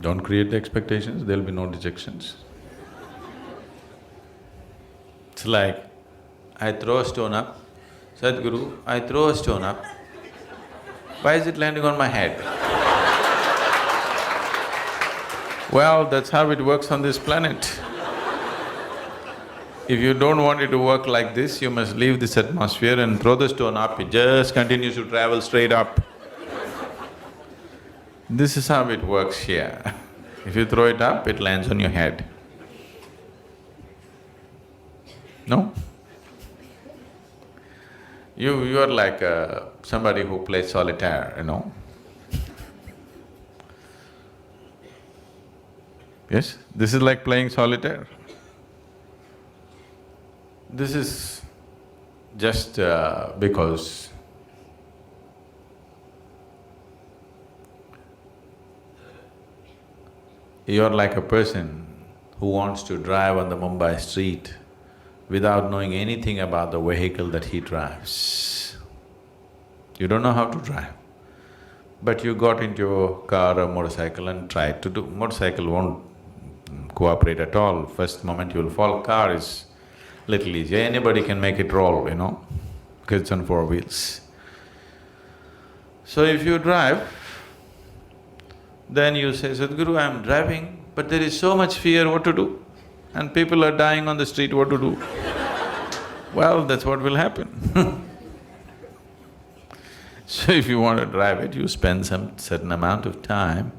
Don't create the expectations, there'll be no rejections. It's like, I throw a stone up, Sadhguru, I throw a stone up, why is it landing on my head? Well, that's how it works on this planet. If you don't want it to work like this, you must leave this atmosphere and throw the stone up, it just continues to travel straight up. This is how it works here. If you throw it up, it lands on your head. No? You're like somebody who plays solitaire, you know. Yes, this is like playing solitaire. This is just because you're like a person who wants to drive on the Mumbai street without knowing anything about the vehicle that he drives. You don't know how to drive, but you got into a car or motorcycle and tried to do… Motorcycle won't cooperate at all, first moment you'll fall. Car is little easier, anybody can make it roll, you know, because it's on 4 wheels. So if you drive, then you say, Sadhguru, I'm driving, but there is so much fear, what to do? And people are dying on the street, what to do? Well, that's what will happen. So if you want to drive it, you spend some certain amount of time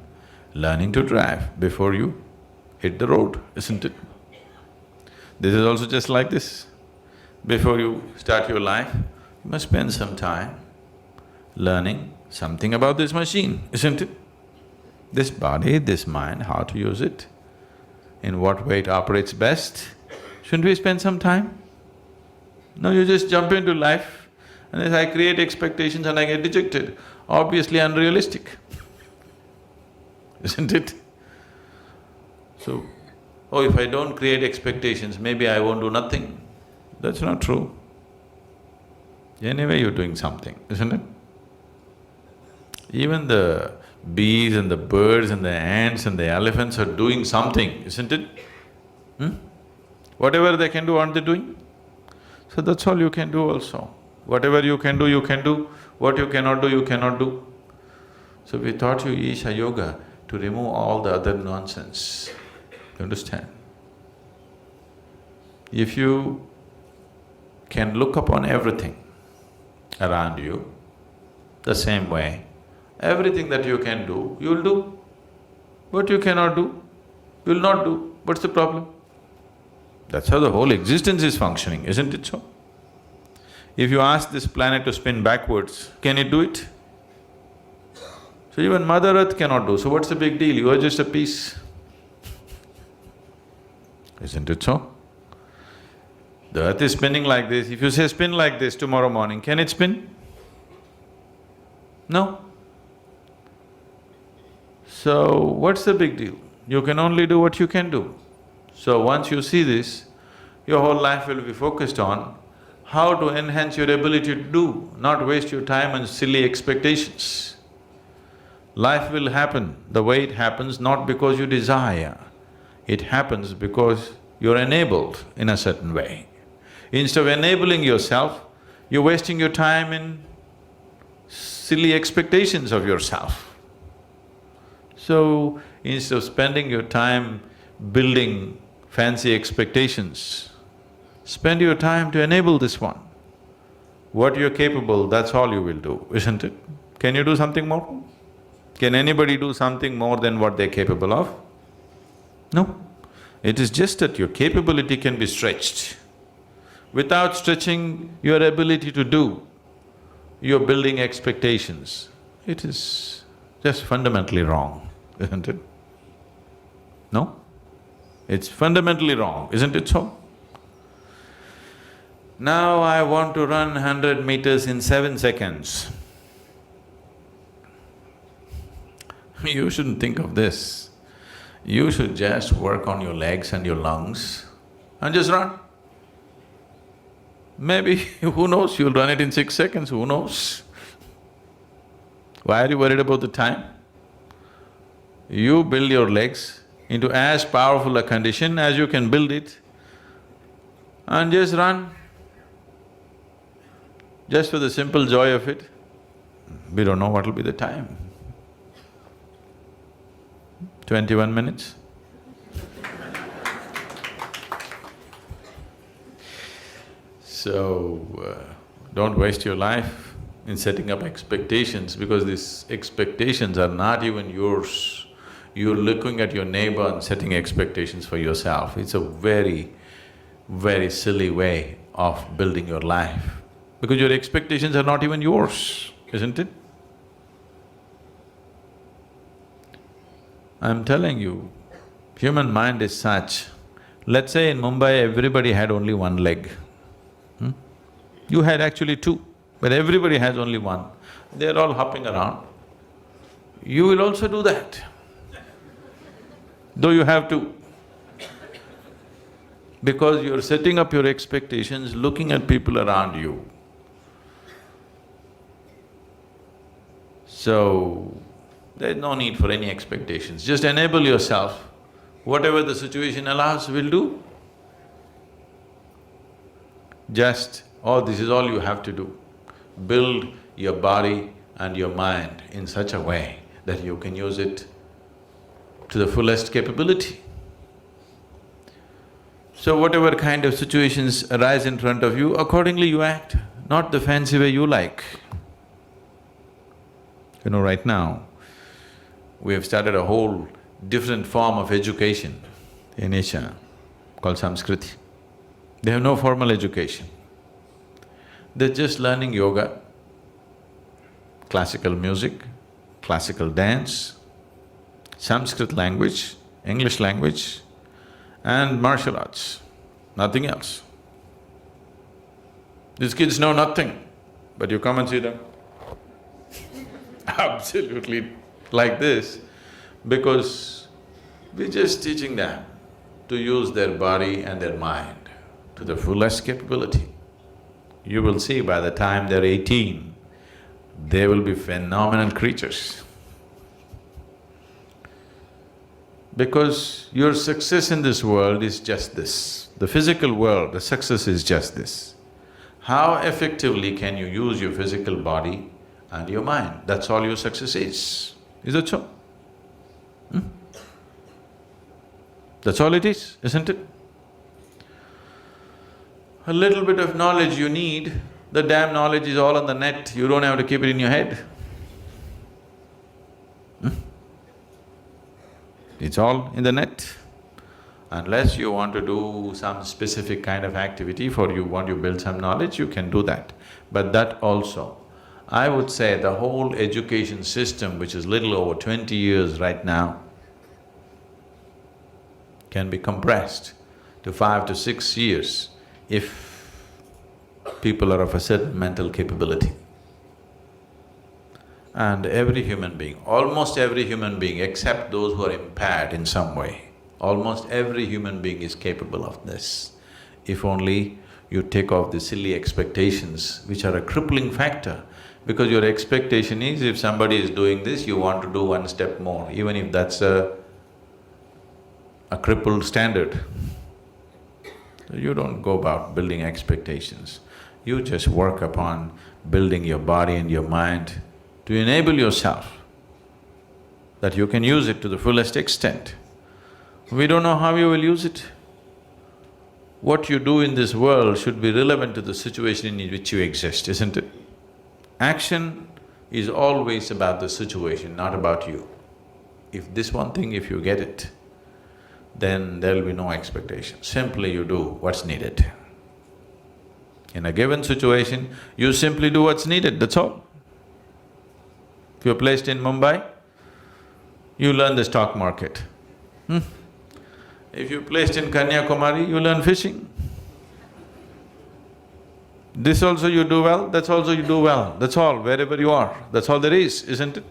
learning to drive before you hit the road, isn't it? This is also just like this. Before you start your life, you must spend some time learning something about this machine, isn't it? This body, this mind, how to use it, in what way it operates best. Shouldn't we spend some time? No, you just jump into life and as I create expectations and I get rejected, obviously unrealistic, isn't it? So, oh, if I don't create expectations, maybe I won't do nothing. That's not true. Anyway, you're doing something, isn't it? Even the bees and the birds and the ants and the elephants are doing something, isn't it? Whatever they can do, aren't they doing? So that's all you can do also. Whatever you can do, you can do. What you cannot do, you cannot do. So we taught you Isha Yoga to remove all the other nonsense. You understand? If you can look upon everything around you the same way, everything that you can do, you'll do. What you cannot do, you'll not do. What's the problem? That's how the whole existence is functioning, isn't it so? If you ask this planet to spin backwards, can it do it? So even Mother Earth cannot do, so what's the big deal? You are just a piece. Isn't it so? The earth is spinning like this, if you say spin like this tomorrow morning, can it spin? No. So, what's the big deal? You can only do what you can do. So once you see this, your whole life will be focused on how to enhance your ability to do, not waste your time on silly expectations. Life will happen the way it happens, not because you desire. It happens because you're enabled in a certain way. Instead of enabling yourself, you're wasting your time in silly expectations of yourself. So, instead of spending your time building fancy expectations, spend your time to enable this one. What you're capable, that's all you will do, isn't it? Can you do something more? Can anybody do something more than what they're capable of? No. It is just that your capability can be stretched. Without stretching your ability to do, you're building expectations. It is just fundamentally wrong, isn't it? No? It's fundamentally wrong, isn't it so? Now I want to run 100 meters in 7 seconds. You shouldn't think of this. You should just work on your legs and your lungs and just run. Maybe, who knows, you'll run it in 6 seconds, who knows? Why are you worried about the time? You build your legs into as powerful a condition as you can build it and just run, just for the simple joy of it. We don't know what will be the time. 21 minutes. So, don't waste your life in setting up expectations, because these expectations are not even yours. You're looking at your neighbor and setting expectations for yourself. It's a very, very silly way of building your life, because your expectations are not even yours, isn't it? I'm telling you, human mind is such. Let's say in Mumbai everybody had only one leg. You had actually two, but everybody has only one. They're all hopping around. You will also do that, though you have two. Because you're setting up your expectations, looking at people around you. So, there's no need for any expectations. Just enable yourself. Whatever the situation allows, we'll do. This is all you have to do. Build your body and your mind in such a way that you can use it to the fullest capability. So whatever kind of situations arise in front of you, accordingly you act, not the fancy way you like. You know, right now, we have started a whole different form of education in Asia called Samskriti. They have no formal education. They're just learning yoga, classical music, classical dance, Sanskrit language, English language, and martial arts, nothing else. These kids know nothing, but you come and see them absolutely like this, because we're just teaching them to use their body and their mind to the fullest capability. You will see by the time they're 18, they will be phenomenal creatures. Because your success in this world is just this. The physical world, the success is just this. How effectively can you use your physical body and your mind? That's all your success is. Is that so? That's all it is, isn't it? A little bit of knowledge you need, the damn knowledge is all on the net, you don't have to keep it in your head. It's all in the net. Unless you want to do some specific kind of activity for you want to build some knowledge, you can do that. But that also, I would say the whole education system, which is little over 20 years right now, can be compressed to 5 to 6 years if people are of a certain mental capability. And every human being, almost every human being except those who are impaired in some way, almost every human being is capable of this. If only you take off the silly expectations which are a crippling factor, because your expectation is if somebody is doing this, you want to do one step more, even if that's a crippled standard. You don't go about building expectations. You just work upon building your body and your mind to enable yourself that you can use it to the fullest extent. We don't know how you will use it. What you do in this world should be relevant to the situation in which you exist, isn't it? Action is always about the situation, not about you. If this one thing, if you get it, then there'll be no expectation. Simply you do what's needed. In a given situation, you simply do what's needed, that's all. If you're placed in Mumbai, you learn the stock market. If you're placed in Kanyakumari, you learn fishing. This also you do well, that's also you do well, that's all, wherever you are, that's all there is, isn't it?